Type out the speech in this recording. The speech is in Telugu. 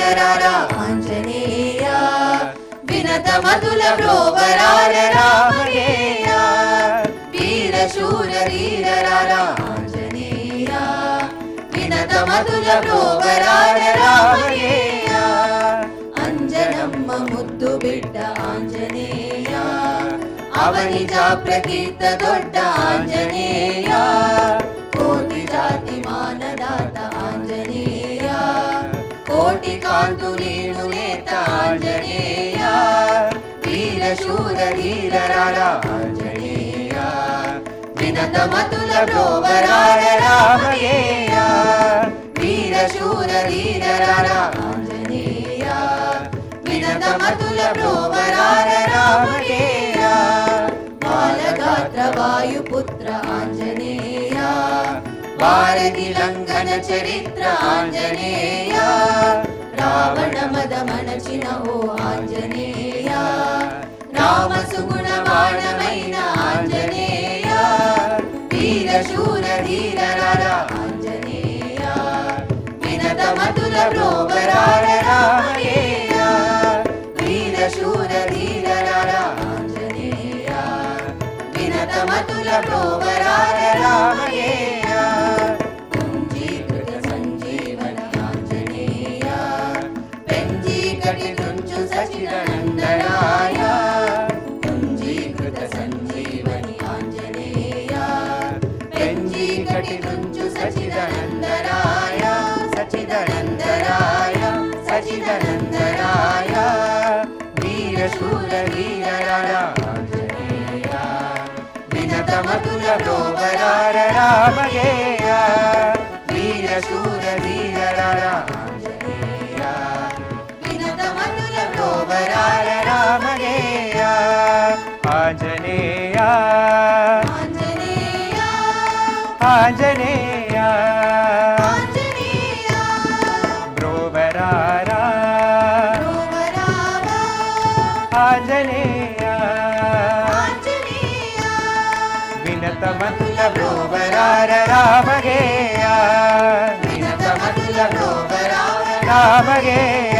ధీరరార ఆంజనేయ వినత మధుల బ్రోవరార రామయేయ వీర శూర ధీరరార ఆంజనేయ వినత మధుల బ్రోవరార రామయేయ అంజనమ్మ ముద్దు బిడ్డ ఆంజనేయ అవని ప్రకీర్త దొడ్డ ఆంజనేయ కోటి జాతి మానదాత ఆంజనేయ కోటి కాంతులీను నేత ఆంజనేయ వీర శూర ధీరరార ఆంజనేయ వినత మతుల బ్రోవరార రామయేయ వీర శూర ధీరరార ఆంజనేయ వినత మతుల బ్రోవరార రామయేయ బాలగాత్ర వాయుపుత్ర ఆంజనేయ వారధి లంఘన చరిత్ర ఆంజనేయ రావణ మద మనచిన ఓ ఆంజనేయ రామ సుగుణ బాణమైన ఆంజనేయ వీర శూర ధీరరార ఆంజనేయ వినత మతుల బ్రోవరార రామయేయ వీర శూర ధీరరార ఆంజనేయ వినత మతుల బ్రోవరార రామయేయ పుంజీకృత సంజీవన ఆంజనేయ పెంజీకటి తుంచు సచిదానందనాయ పుంజీకృత సంజీవని ఆంజనేయ పెంజీకటి తుంచు సచిదానందనాయ సచిదానందనాయ సచిదానందనాయ వీర శూర ధీరరార ఆంజనేయ వినత మధుల బ్రోవరార రామయేయ వీర శూర ధీరరార ఆంజనేయ వినత మధుల బ్రోవరార రామయేయ ఆంజనేయ ఆంజనేయ ఆంజనేయ ఆంజనేయ బ్రోవరార బ్రోవరార ఆంజనేయ ఆంజనేయ వినత మతుల బ్రోవరార రామయేయ వినత మతుల బ్రోవరార రామయేయ